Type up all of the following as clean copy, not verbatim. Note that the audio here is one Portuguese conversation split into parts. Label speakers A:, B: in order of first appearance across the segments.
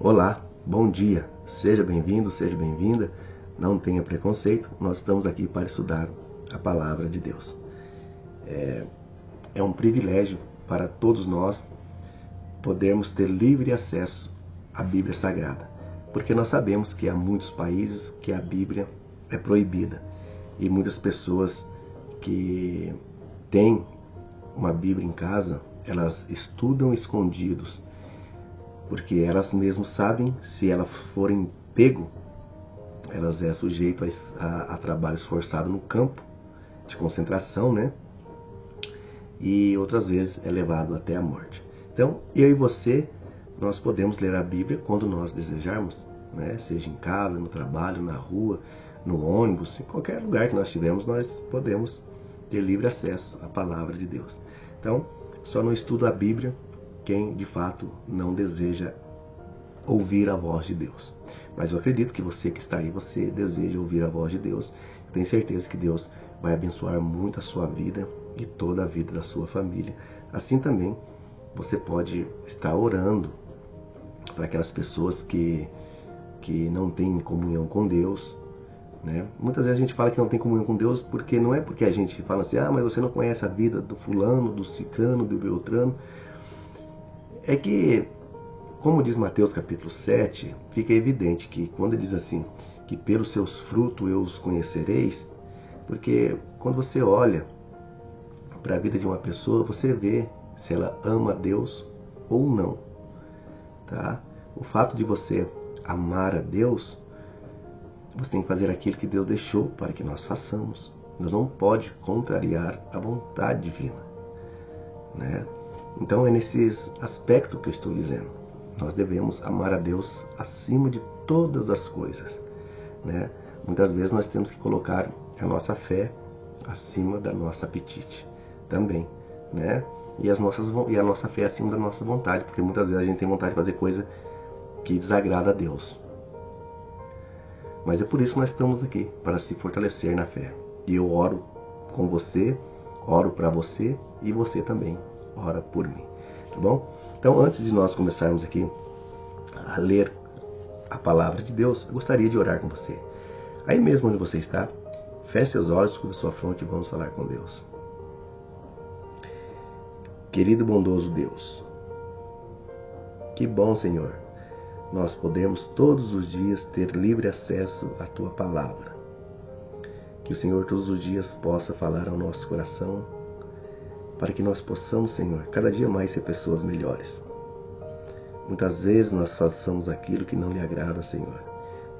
A: Olá, bom dia, seja bem-vindo, seja bem-vinda, não tenha preconceito, nós estamos aqui para estudar a Palavra de Deus. É um privilégio para todos nós podermos ter livre acesso à Bíblia Sagrada, porque nós sabemos que há muitos países que a Bíblia é proibida e muitas pessoas que têm uma Bíblia em casa, elas estudam escondidos, porque elas mesmas sabem, se elas forem pego, elas é sujeito a trabalhos forçados no campo de concentração, né? E outras vezes é levado até a morte. Então, eu e você, nós podemos ler a Bíblia quando nós desejarmos, né? Seja em casa, no trabalho, na rua, no ônibus, em qualquer lugar que nós estivermos, nós podemos ter livre acesso à Palavra de Deus. Então, só não estuda a Bíblia quem de fato não deseja ouvir a voz de Deus. Mas eu acredito que você que está aí, você deseja ouvir a voz de Deus. Eu tenho certeza que Deus vai abençoar muito a sua vida e toda a vida da sua família. Assim também, você pode estar orando para aquelas pessoas que não têm comunhão com Deus, né? Muitas vezes a gente fala que não tem comunhão com Deus porque não é porque a gente fala assim, mas você não conhece a vida do fulano, do ciclano, do beltrano. É que, como diz Mateus capítulo 7, fica evidente que quando ele diz assim, que pelos seus frutos eu os conhecereis, porque quando você olha para a vida de uma pessoa, você vê se ela ama a Deus ou não, tá? O fato de você amar a Deus, você tem que fazer aquilo que Deus deixou para que nós façamos. Nós não pode contrariar a vontade divina, né? Então é nesses aspectos que eu estou dizendo. Nós devemos amar a Deus acima de todas as coisas, né? Muitas vezes nós temos que colocar a nossa fé acima da nossa apetite também, né? E a nossa fé acima da nossa vontade, porque muitas vezes a gente tem vontade de fazer coisa que desagrada a Deus. Mas é por isso que nós estamos aqui, para se fortalecer na fé. E eu oro com você, oro para você e você também ora por mim, tá bom? Então, antes de nós começarmos aqui a ler a palavra de Deus, eu gostaria de orar com você. Aí mesmo onde você está, feche seus olhos, curva sua fronte e vamos falar com Deus. Querido e bondoso Deus, que bom, Senhor, nós podemos todos os dias ter livre acesso à Tua Palavra. Que o Senhor todos os dias possa falar ao nosso coração, para que nós possamos, Senhor, cada dia mais ser pessoas melhores. Muitas vezes nós façamos aquilo que não lhe agrada, Senhor.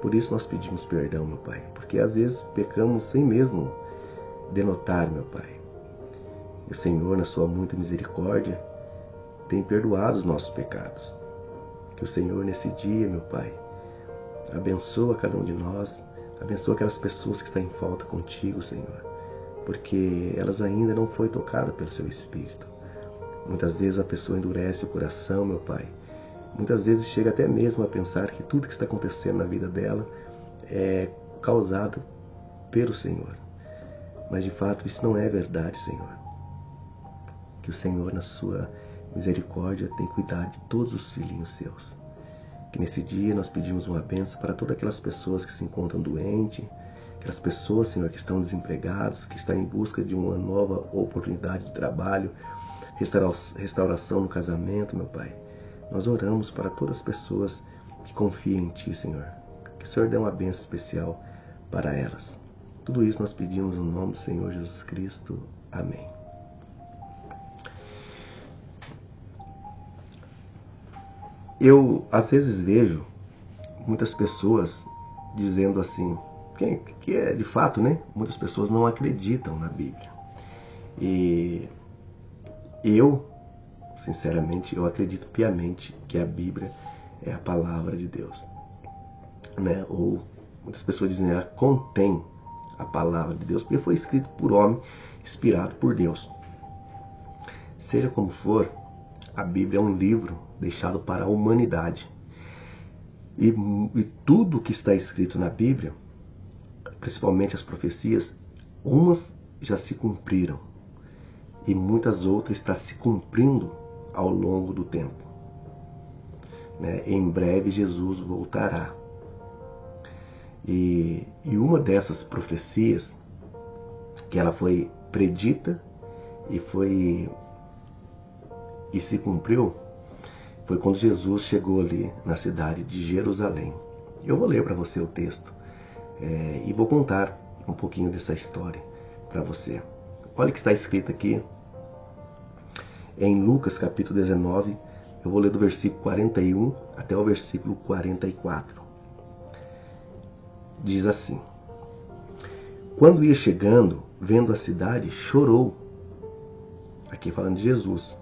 A: Por isso nós pedimos perdão, meu Pai, porque às vezes pecamos sem mesmo denotar, meu Pai. E o Senhor, na sua muita misericórdia, tem perdoado os nossos pecados. Que o Senhor, nesse dia, meu Pai, abençoa cada um de nós, abençoa aquelas pessoas que estão em falta contigo, Senhor, porque elas ainda não foram tocadas pelo seu Espírito. Muitas vezes a pessoa endurece o coração, meu Pai. Muitas vezes chega até mesmo a pensar que tudo que está acontecendo na vida dela é causado pelo Senhor. Mas de fato isso não é verdade, Senhor. Que o Senhor, na sua misericórdia, tem cuidado de todos os filhinhos seus. Que nesse dia nós pedimos uma bênção para todas aquelas pessoas que se encontram doentes, aquelas pessoas, Senhor, que estão desempregadas, que estão em busca de uma nova oportunidade de trabalho, restauração no casamento, meu Pai. Nós oramos para todas as pessoas que confiam em Ti, Senhor. Que o Senhor dê uma bênção especial para elas. Tudo isso nós pedimos no nome do Senhor Jesus Cristo. Amém. Eu, às vezes, vejo muitas pessoas dizendo assim, que é de fato, né? Muitas pessoas não acreditam na Bíblia. E eu, sinceramente, eu acredito piamente que a Bíblia é a palavra de Deus, né? Ou muitas pessoas dizem que ela contém a palavra de Deus, porque foi escrito por homem, inspirado por Deus. Seja como for, a Bíblia é um livro deixado para a humanidade. E tudo que está escrito na Bíblia, principalmente as profecias, umas já se cumpriram e muitas outras estão se cumprindo ao longo do tempo. né? Em breve Jesus voltará. E uma dessas profecias, que ela foi predita e se cumpriu, foi quando Jesus chegou ali na cidade de Jerusalém. Eu vou ler para você o texto e vou contar um pouquinho dessa história para você. Olha o que está escrito aqui em Lucas capítulo 19, eu vou ler do versículo 41 até o versículo 44. Diz assim: Quando ia chegando, vendo a cidade, chorou. Aqui falando de Jesus.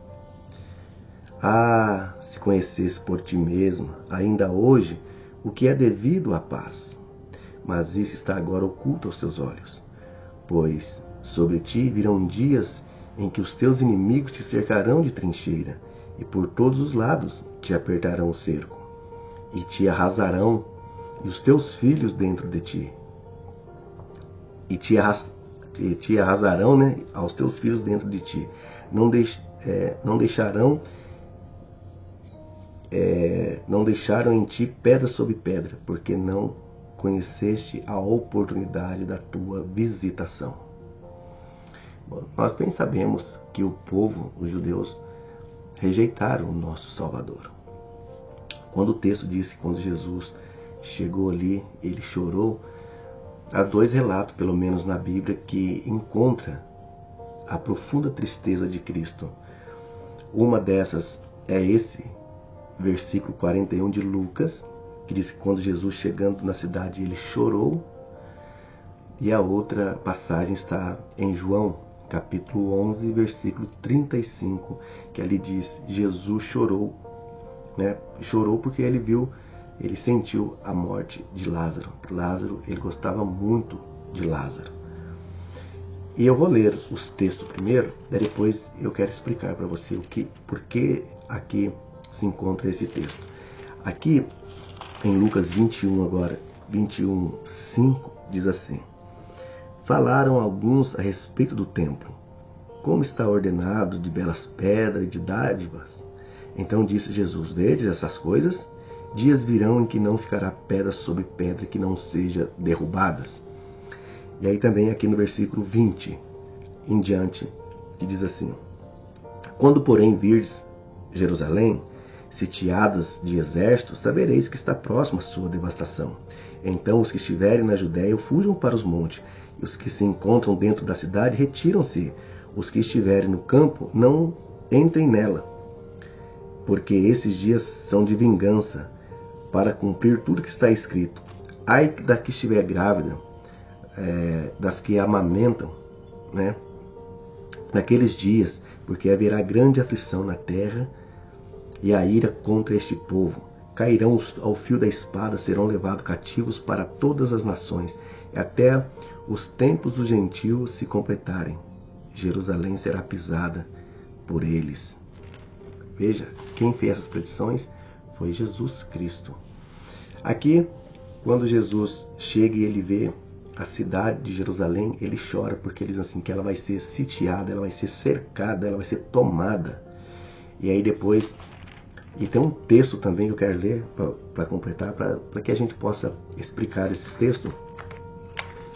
A: Ah, se conhecesse por ti mesmo, ainda hoje, o que é devido à paz. Mas isso está agora oculto aos teus olhos. Pois sobre ti virão dias em que os teus inimigos te cercarão de trincheira, e por todos os lados te apertarão o cerco, e te arrasarão, e os teus filhos dentro de ti. E te arrasarão, né, aos teus filhos dentro de ti. Não deixaram em ti pedra sobre pedra, porque não conheceste a oportunidade da tua visitação. Bom, nós bem sabemos que o povo, os judeus, rejeitaram o nosso Salvador. Quando o texto diz que quando Jesus chegou ali, ele chorou, há dois relatos, pelo menos na Bíblia, que encontra a profunda tristeza de Cristo. Uma dessas é esse versículo 41 de Lucas, que diz que quando Jesus chegando na cidade ele chorou. E a outra passagem está em João, capítulo 11, versículo 35, que ali diz: Jesus chorou, né? Chorou porque ele sentiu a morte de Lázaro. Lázaro, ele gostava muito de Lázaro. E eu vou ler os textos primeiro, e depois eu quero explicar para você por que aqui se encontra esse texto. Aqui em Lucas 21 agora, 21:5, diz assim: Falaram alguns a respeito do templo, como está ordenado de belas pedras e de dádivas. Então disse Jesus: Vedes essas coisas? Dias virão em que não ficará pedra sobre pedra que não seja derrubadas. E aí também aqui no versículo 20 em diante, que diz assim: Quando porém virdes Jerusalém sitiadas de exército, sabereis que está próxima a sua devastação. Então os que estiverem na Judéia fujam para os montes, e os que se encontram dentro da cidade retiram-se. Os que estiverem no campo não entrem nela, porque esses dias são de vingança, para cumprir tudo que está escrito. Ai da que estiver grávida, das que amamentam, né? Naqueles dias, porque haverá grande aflição na terra, e a ira contra este povo. Cairão ao fio da espada, serão levados cativos para todas as nações, até os tempos dos gentios se completarem. Jerusalém será pisada por eles. Veja, quem fez essas predições foi Jesus Cristo. Aqui, quando Jesus chega e ele vê a cidade de Jerusalém, ele chora, porque ele diz assim, que ela vai ser sitiada, ela vai ser cercada, ela vai ser tomada. E aí depois, e tem um texto também que eu quero ler para completar, para que a gente possa explicar esses textos.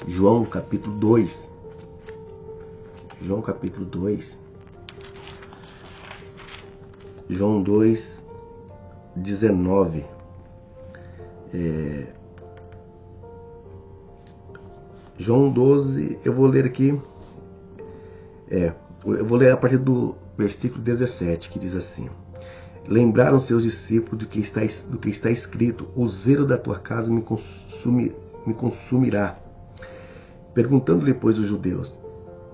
A: João capítulo 2. João capítulo 2. João 2, 19. João 12, eu vou ler aqui. Eu vou ler a partir do versículo 17, que diz assim: Lembraram seus discípulos do que está escrito: O zelo da tua casa me consumirá. Perguntando-lhe, pois, os judeus: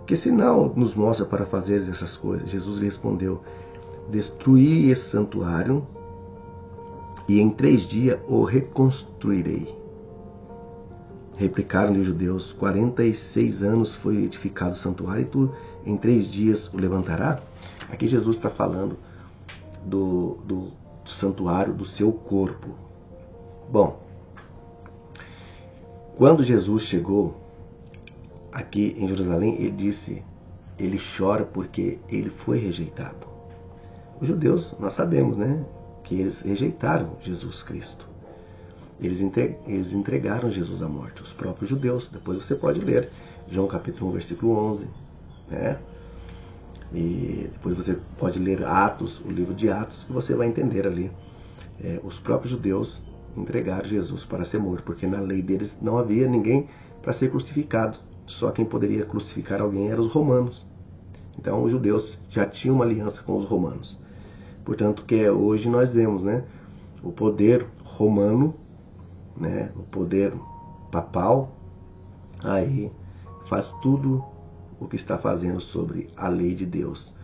A: Que sinal nos mostra para fazer essas coisas? Jesus lhe respondeu: Destruí esse santuário, e em 3 dias o reconstruirei. Replicaram-lhe os judeus: 46 anos foi edificado o santuário, e tu em 3 dias o levantará? Aqui Jesus está falando do santuário do seu corpo. Bom, quando Jesus chegou aqui em Jerusalém, ele chora porque ele foi rejeitado. Os judeus, nós sabemos, né, que eles rejeitaram Jesus Cristo. Eles entregaram Jesus à morte, os próprios judeus. Depois você pode ler João capítulo 1, versículo 11, né? E depois você pode ler Atos, o livro de Atos, que você vai entender ali. Os próprios judeus entregaram Jesus para ser morto, porque na lei deles não havia ninguém para ser crucificado. Só quem poderia crucificar alguém eram os romanos. Então os judeus já tinham uma aliança com os romanos. Portanto, que hoje nós vemos, né, o poder romano, né, o poder papal, aí faz tudo o que está fazendo sobre a lei de Deus,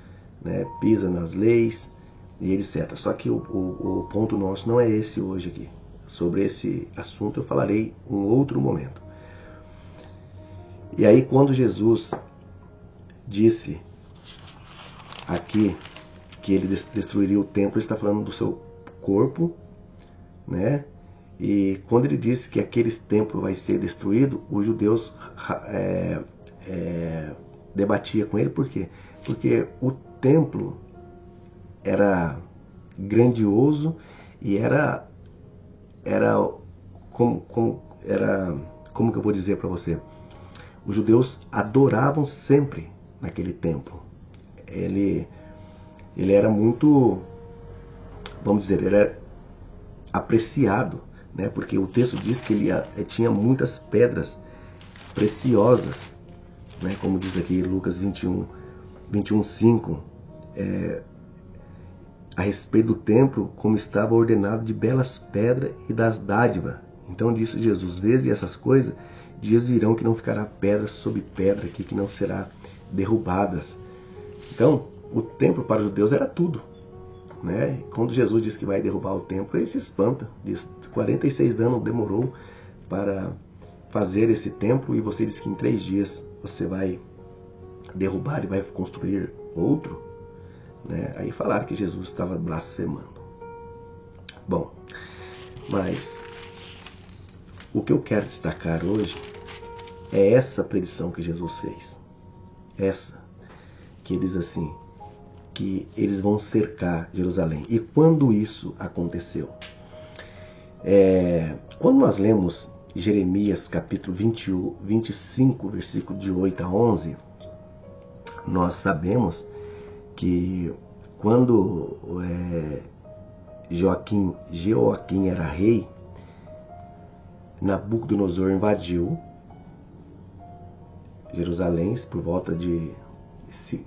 A: né, pisa nas leis e etc. Só que o ponto nosso não é esse hoje aqui. Sobre esse assunto eu falarei em outro momento. E aí quando Jesus disse aqui que ele destruiria o templo, ele está falando do seu corpo, né? E quando ele disse que aquele templo vai ser destruído, os judeus debatiam com ele. Por quê? Porque o templo era grandioso e era como que eu vou dizer para você? Os judeus adoravam sempre naquele templo. Ele era muito, vamos dizer, ele era apreciado, né? Porque o texto diz que ele tinha muitas pedras preciosas, né? Como diz aqui Lucas 21:5, a respeito do templo, como estava ordenado de belas pedras e das dádivas. Então disse Jesus: veja essas coisas, dias virão que não ficará pedra sobre pedra aqui, que não será derrubadas. Então, o templo para os judeus era tudo, né? Quando Jesus diz que vai derrubar o templo, ele se espanta. Diz, 46 anos demorou para fazer esse templo, e você diz que em 3 dias você vai derrubar e vai construir outro, né? Aí falaram que Jesus estava blasfemando. Bom, mas o que eu quero destacar hoje é essa predição que Jesus fez. Essa, que diz assim, que eles vão cercar Jerusalém. E quando isso aconteceu? Quando nós lemos Jeremias capítulo 25, versículo de 8 a 11, nós sabemos que quando Joaquim era rei, Nabucodonosor invadiu Jerusalém por volta de...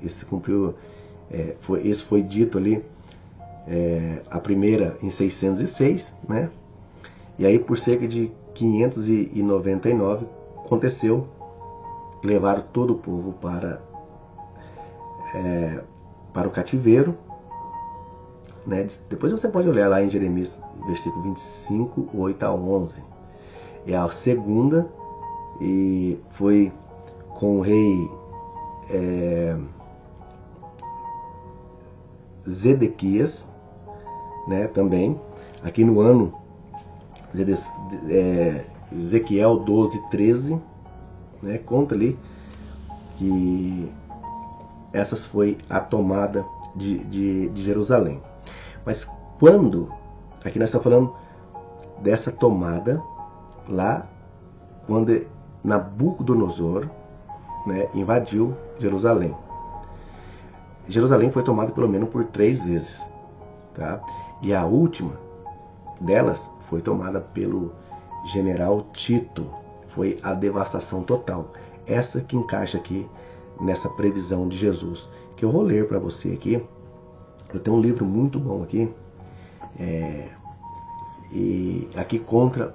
A: Esse cumpriu... Isso foi dito ali, a primeira em 606, né? E aí por cerca de 599 aconteceu, levaram todo o povo para o cativeiro, né? Depois você pode olhar lá em Jeremias, versículo 25, 8 a 11. E a segunda e foi com o rei Zedequias, né, também, aqui no ano Ezequiel 12:13, né, conta ali que essas foi a tomada de Jerusalém. Mas quando, aqui nós estamos falando dessa tomada lá, quando Nabucodonosor, né, invadiu Jerusalém. Jerusalém foi tomada pelo menos por 3 vezes, tá? E a última delas foi tomada pelo general Tito. Foi a devastação total. Essa que encaixa aqui nessa previsão de Jesus, que eu vou ler para você aqui. Eu tenho um livro muito bom aqui, e aqui conta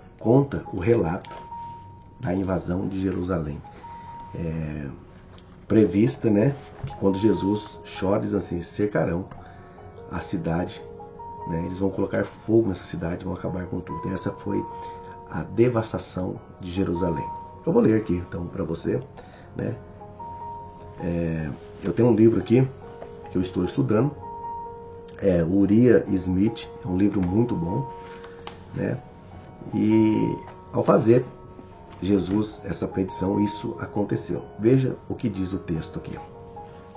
A: o relato da invasão de Jerusalém. Prevista, né, que quando Jesus chora, diz assim, cercarão a cidade, né, eles vão colocar fogo nessa cidade, vão acabar com tudo. E essa foi a devastação de Jerusalém. Eu vou ler aqui então para você, né? Eu tenho um livro aqui que eu estou estudando, Uriah Smith, é um livro muito bom, né? E ao fazer Jesus essa predição, isso aconteceu. Veja o que diz o texto aqui.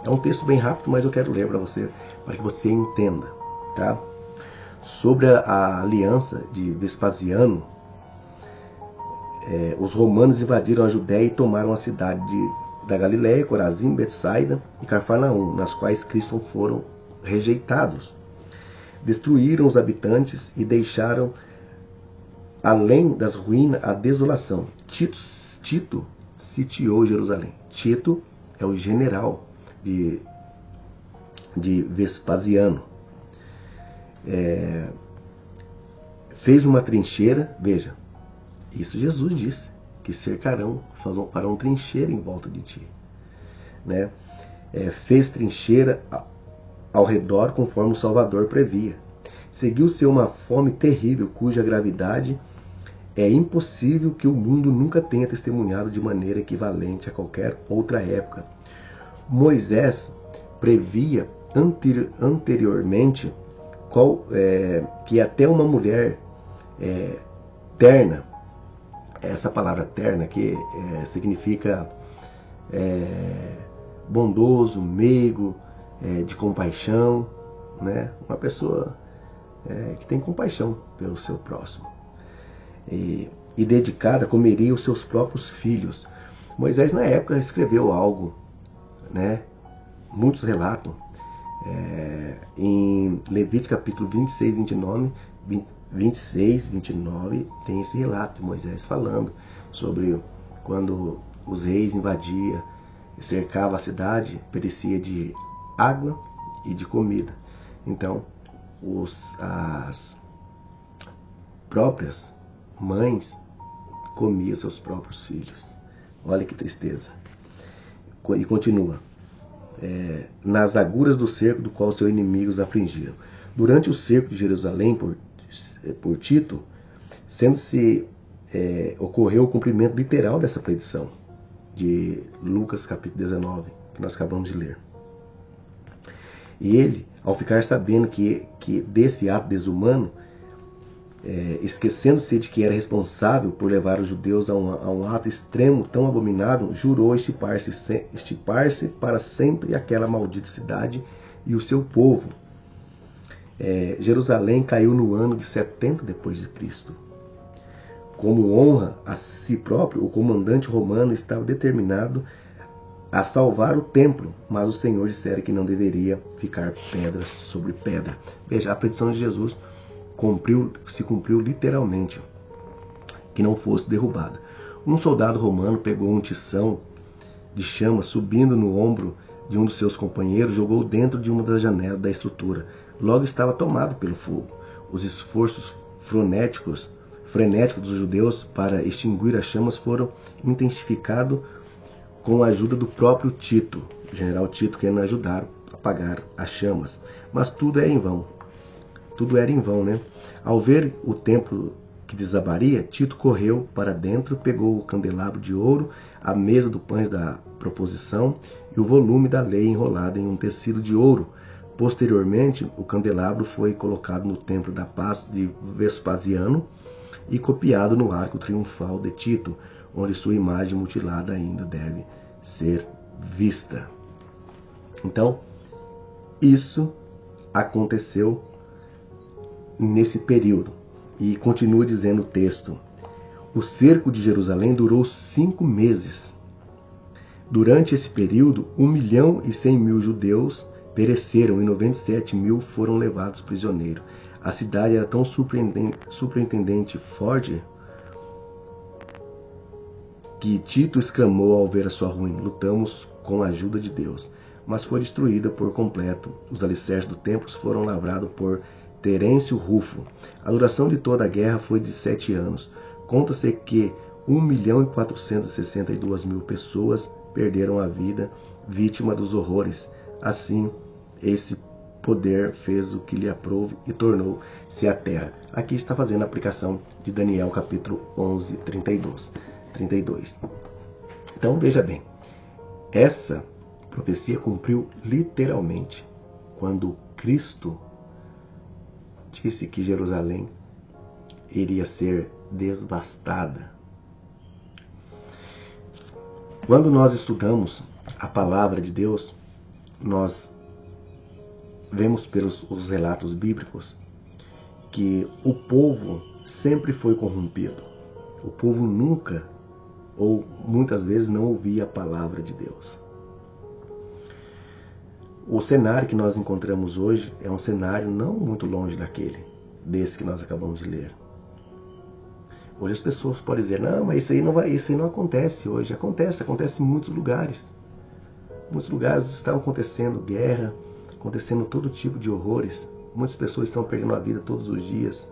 A: É um texto bem rápido, mas eu quero ler para você, para que você entenda, tá? Sobre a aliança de Vespasiano, os romanos invadiram a Judéia e tomaram a cidade da Galiléia, Corazim, Betsaida e Cafarnaum, nas quais Cristo foram rejeitados. Destruíram os habitantes e deixaram, além das ruínas, a desolação. Tito sitiou Jerusalém. Tito é o general de Vespasiano. Fez uma trincheira, veja, isso Jesus disse, que cercarão, farão trincheira em volta de ti. Né? Fez trincheira ao redor, conforme o Salvador previa. Seguiu-se uma fome terrível, cuja gravidade é impossível que o mundo nunca tenha testemunhado de maneira equivalente a qualquer outra época. Moisés previa anteriormente que até uma mulher terna, essa palavra terna que significa bondoso, meigo, de compaixão, né? Uma pessoa que tem compaixão pelo seu próximo e dedicada, comeria os seus próprios filhos. Moisés na época escreveu algo, né? Muitos relatam em Levítico capítulo 26, 29 tem esse relato de Moisés falando sobre quando os reis invadiam, cercavam a cidade, perecia de água e de comida. Então as próprias mães comiam seus próprios filhos. Olha que tristeza. E continua. Nas agulhas do cerco do qual seus inimigos afligiram. Durante o cerco de Jerusalém por Tito, ocorreu o cumprimento literal dessa predição de Lucas capítulo 19, que nós acabamos de ler. E ele, ao ficar sabendo que desse ato desumano, esquecendo-se de que era responsável por levar os judeus a um ato extremo tão abominável, jurou estipar-se para sempre aquela maldita cidade e o seu povo. Jerusalém caiu no ano de 70 depois de Cristo. Como honra a si próprio, o comandante romano estava determinado a salvar o templo, mas o Senhor dissera que não deveria ficar pedra sobre pedra. Veja, a predição de Jesus se cumpriu literalmente, que não fosse derrubada. Um soldado romano pegou um tição de chama, subindo no ombro de um dos seus companheiros, jogou dentro de uma das janelas da estrutura. Logo estava tomado pelo fogo. Os esforços frenéticos dos judeus para extinguir as chamas foram intensificados com a ajuda do próprio Tito, o general Tito, querendo ajudar a apagar as chamas. Mas tudo era em vão. Tudo era em vão, né? Ao ver o templo que desabaria, Tito correu para dentro, pegou o candelabro de ouro, a mesa do pães da proposição e o volume da lei enrolado em um tecido de ouro. Posteriormente, o candelabro foi colocado no templo da paz de Vespasiano e copiado no arco triunfal de Tito, onde sua imagem mutilada ainda deve ser vista. Então, isso aconteceu nesse período. E continua dizendo o texto: o cerco de Jerusalém durou 5 meses. Durante esse período, 1.100.000 judeus pereceram e 97.000 foram levados prisioneiros. A cidade era tão surpreendente forte que Tito exclamou ao ver a sua ruína: lutamos com a ajuda de Deus. Mas foi destruída por completo. Os alicerces do templo foram lavrados por Terêncio Rufo. A duração de toda a guerra foi de 7 anos. Conta-se que 1.462.000 pessoas perderam a vida, vítima dos horrores. Assim, esse poder fez o que lhe aprouve e tornou-se a terra. Aqui está fazendo a aplicação de Daniel capítulo 11, 32. Então veja bem, essa profecia cumpriu literalmente quando Cristo disse que Jerusalém iria ser devastada. Quando nós estudamos a palavra de Deus, nós vemos pelos os relatos bíblicos que o povo sempre foi corrompido. O povo nunca, ou muitas vezes, não ouvia a palavra de Deus. O cenário que nós encontramos hoje é um cenário não muito longe desse que nós acabamos de ler. Hoje as pessoas podem dizer, não, mas isso aí não acontece hoje. Acontece em muitos lugares. Muitos lugares estão acontecendo guerra, acontecendo todo tipo de horrores. Muitas pessoas estão perdendo a vida todos os dias,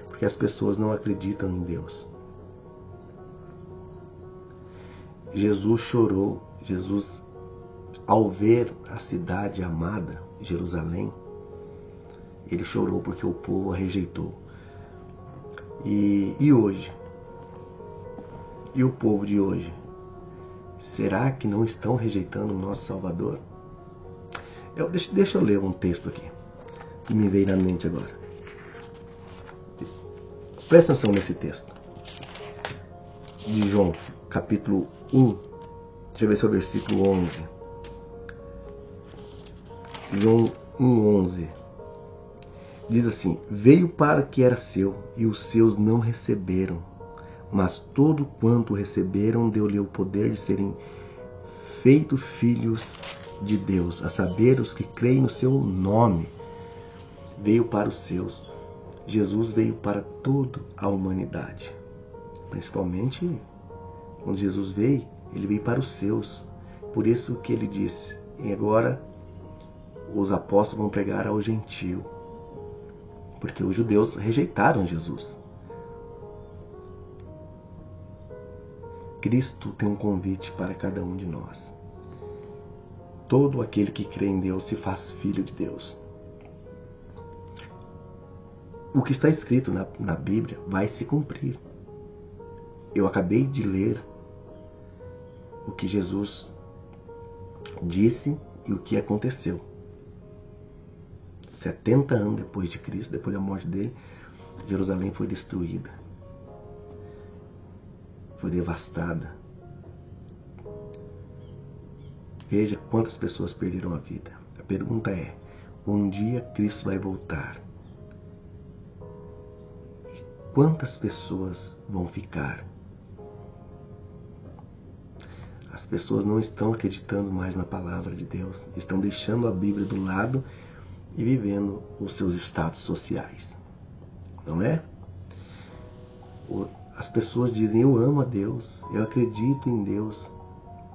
A: porque as pessoas não acreditam em Deus. Jesus chorou. Jesus, ao ver a cidade amada, Jerusalém, ele chorou porque o povo a rejeitou. E hoje? E o povo de hoje? Será que não estão rejeitando o nosso Salvador? Deixa eu ler um texto aqui, que me veio na mente agora. Presta atenção nesse texto. De João, capítulo 1. Deixa eu ver se é o versículo 11. João 1:11. Diz assim: veio para que era seu, e os seus não receberam. Mas todo quanto receberam, deu-lhe o poder de serem feitos filhos de Deus, a saber, os que creem no seu nome. Veio para os seus. Jesus veio para toda a humanidade. Principalmente, quando Jesus veio, ele veio para os seus. Por isso que ele disse, e agora os apóstolos vão pregar ao gentio. Porque os judeus rejeitaram Jesus. Cristo tem um convite para cada um de nós. Todo aquele que crê em Deus se faz filho de Deus. O que está escrito na Bíblia vai se cumprir. Eu acabei de ler o que Jesus disse e o que aconteceu. 70 anos depois de Cristo, depois da morte dele, Jerusalém foi destruída. Foi devastada. Veja quantas pessoas perderam a vida. A pergunta é, um dia Cristo vai voltar. E quantas pessoas vão ficar? As pessoas não estão acreditando mais na palavra de Deus. Estão deixando a Bíblia do lado e vivendo os seus status sociais. Não é? As pessoas dizem, eu amo a Deus, eu acredito em Deus.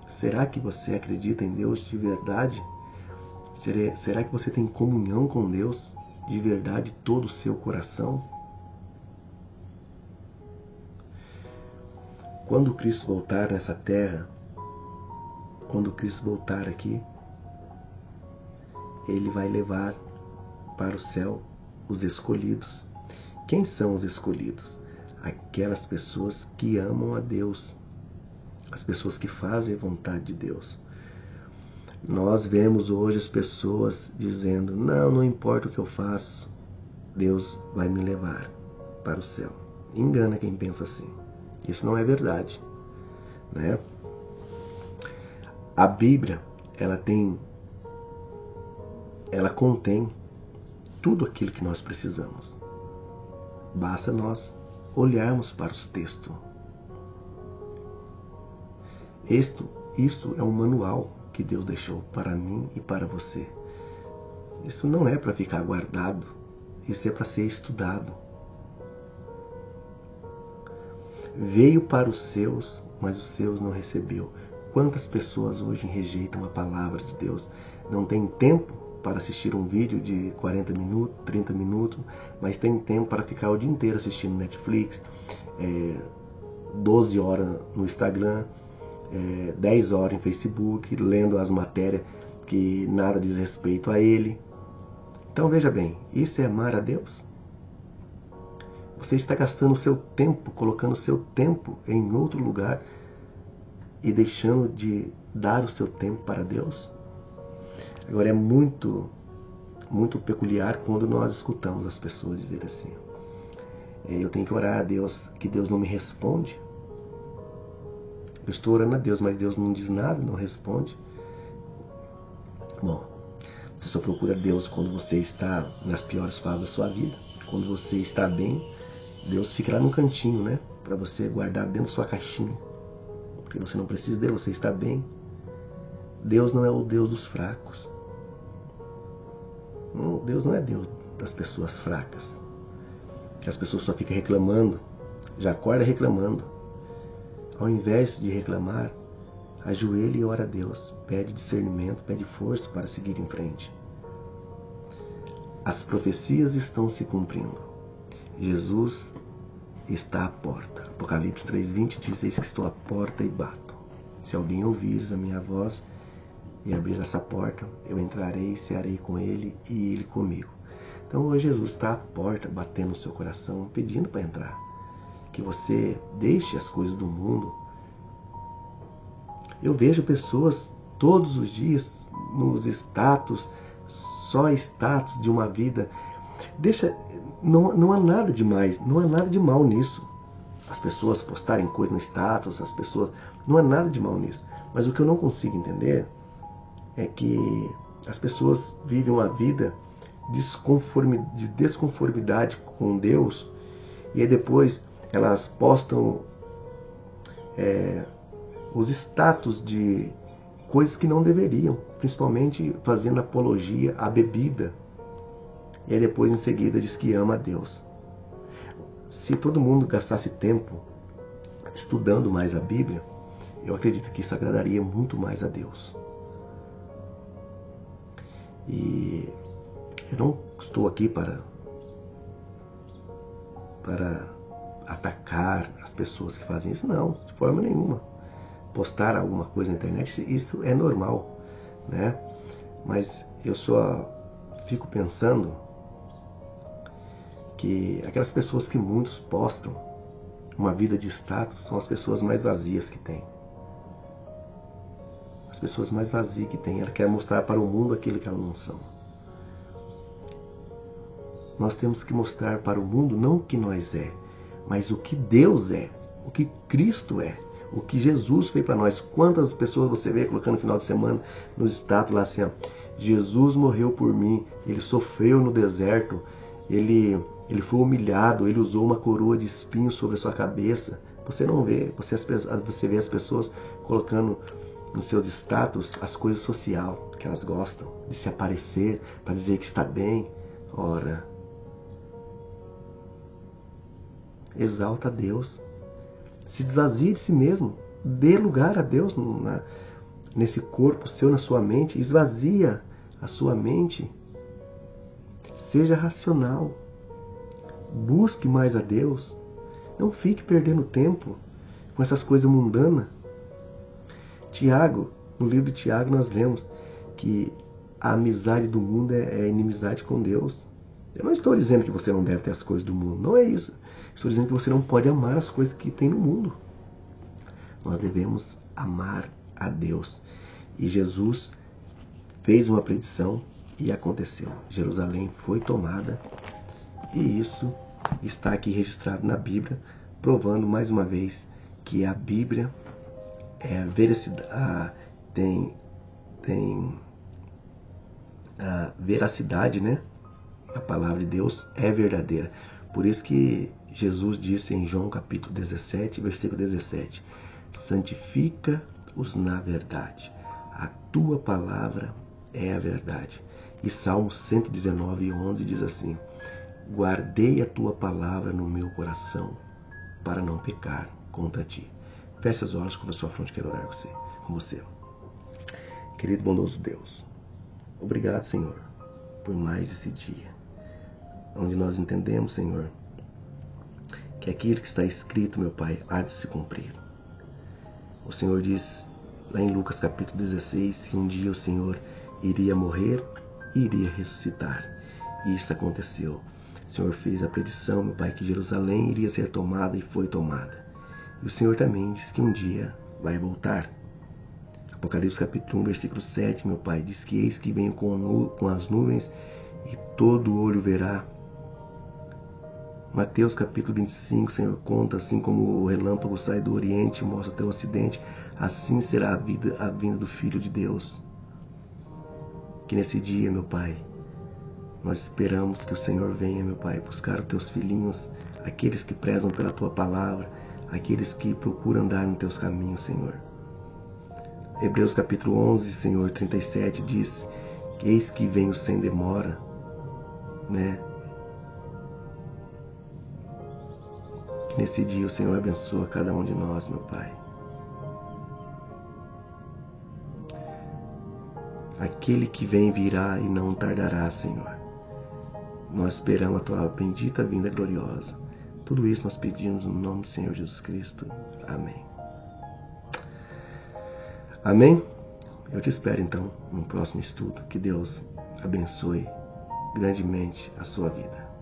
A: Será que você acredita em Deus de verdade? Será que você tem comunhão com Deus de verdade, todo o seu coração? Quando Cristo voltar nessa terra, quando Cristo voltar aqui, Ele vai levar para o céu os escolhidos. Quem são os escolhidos? Aquelas pessoas que amam a Deus, as pessoas que fazem a vontade de Deus. Nós vemos hoje as pessoas dizendo, não importa o que eu faço, Deus vai me levar para o céu. Engana quem pensa assim. Isso não é verdade, né? A Bíblia, ela contém tudo aquilo que nós precisamos. Basta nós olharmos para os textos. Isso é um manual que Deus deixou para mim e para você. Isso não é para ficar guardado. Isso é para ser estudado. Veio para os seus, mas os seus não recebeu. Quantas pessoas hoje rejeitam a palavra de Deus? Não tem tempo para assistir um vídeo de 40 minutos, 30 minutos, mas tem tempo para ficar o dia inteiro assistindo Netflix, 12 horas no Instagram, 10 horas em Facebook, lendo as matérias que nada diz respeito a ele. Então veja bem, isso é amar a Deus? Você está gastando o seu tempo, colocando o seu tempo em outro lugar e deixando de dar o seu tempo para Deus? Agora é muito peculiar quando nós escutamos as pessoas dizer assim, eu tenho que orar a Deus, que Deus não me responde. Eu estou orando a Deus, mas Deus não diz nada, não responde. Bom, você só procura Deus quando você está nas piores fases da sua vida, quando você está bem, Deus fica lá num cantinho, né? Para você guardar dentro da sua caixinha. Porque você não precisa dele, você está bem. Deus não é o Deus dos fracos. Deus não é Deus das pessoas fracas. As pessoas só ficam reclamando, já acorda reclamando. Ao invés de reclamar, ajoelhe e ora a Deus. Pede discernimento, pede força para seguir em frente. As profecias estão se cumprindo. Jesus está à porta. Apocalipse 3:20 diz: eis que estou à porta e bato. Se alguém ouvires a minha voz e abrir essa porta, eu entrarei, cearei com ele e ele comigo. Então hoje Jesus está à porta, batendo no seu coração, pedindo para entrar. Que você deixe as coisas do mundo. Eu vejo pessoas todos os dias nos status, só status de uma vida. Não há nada demais, não há nada de mal nisso. As pessoas postarem coisas no status, não há nada de mal nisso. Mas o que eu não consigo entender é que as pessoas vivem uma vida de desconformidade com Deus, e aí depois elas postam os status de coisas que não deveriam, principalmente fazendo apologia à bebida, e aí depois em seguida diz que ama a Deus. Se todo mundo gastasse tempo estudando mais a Bíblia, eu acredito que isso agradaria muito mais a Deus. E eu não estou aqui para atacar as pessoas que fazem isso, não, de forma nenhuma. Postar alguma coisa na internet, isso é normal, né? Mas eu só fico pensando que aquelas pessoas que muitos postam uma vida de status são as pessoas mais vazias que tem. As pessoas mais vazias que tem. Ela quer mostrar para o mundo aquilo que elas não são. Nós temos que mostrar para o mundo não o que nós é, mas o que Deus é, o que Cristo é, o que Jesus fez para nós. Quantas pessoas você vê colocando no final de semana nos status lá assim, ó, Jesus morreu por mim, ele sofreu no deserto, ele foi humilhado, ele usou uma coroa de espinhos sobre a sua cabeça. Você não vê, você vê as pessoas colocando nos seus status as coisas sociais que elas gostam, de se aparecer, para dizer que está bem. Ora, exalta a Deus, se esvazie de si mesmo, dê lugar a Deus nesse corpo seu, na sua mente, esvazia a sua mente, seja racional, busque mais a Deus, não fique perdendo tempo com essas coisas mundanas. Tiago, no livro de Tiago nós lemos que a amizade do mundo é inimizade com Deus. Eu não estou dizendo que você não deve ter as coisas do mundo, não é isso. Estou dizendo que você não pode amar as coisas que tem no mundo. Nós devemos amar a Deus. E Jesus fez uma predição e aconteceu. Jerusalém foi tomada, e isso está aqui registrado na Bíblia, provando mais uma vez que a Bíblia tem a veracidade, né? A palavra de Deus é verdadeira. Por isso que Jesus disse em João capítulo 17, versículo 17: santifica-os na verdade, a tua palavra é a verdade. E Salmo 119:11 diz assim: guardei a tua palavra no meu coração, para não pecar contra ti. Feche os olhos, com a sua fronte, quero orar com você. Querido bondoso Deus, obrigado, Senhor, por mais esse dia, onde nós entendemos, Senhor, que aquilo que está escrito, meu Pai, há de se cumprir. O Senhor diz lá em Lucas capítulo 16 que um dia o Senhor iria morrer e iria ressuscitar. E isso aconteceu. O Senhor fez a predição, meu Pai, que Jerusalém iria ser tomada e foi tomada. E o Senhor também diz que um dia vai voltar. Apocalipse capítulo 1, versículo 7, meu Pai, diz que eis que venho com as nuvens e todo olho verá. Mateus capítulo 25, Senhor, conta, assim como o relâmpago sai do Oriente e mostra até o Ocidente, assim será a vinda do Filho de Deus. Que nesse dia, meu Pai, Nós esperamos que o Senhor venha, meu Pai, buscar os teus filhinhos, aqueles que prezam pela tua palavra, aqueles que procuram andar nos teus caminhos, Senhor. Hebreus capítulo 11, Senhor, 37 diz: eis que venho sem demora, né? Que nesse dia o Senhor abençoa cada um de nós, meu Pai. Aquele que vem virá e não tardará, Senhor. Nós esperamos a tua bendita vinda gloriosa. Tudo isso nós pedimos no nome do Senhor Jesus Cristo. Amém. Amém? Eu te espero então no próximo estudo. Que Deus abençoe grandemente a sua vida.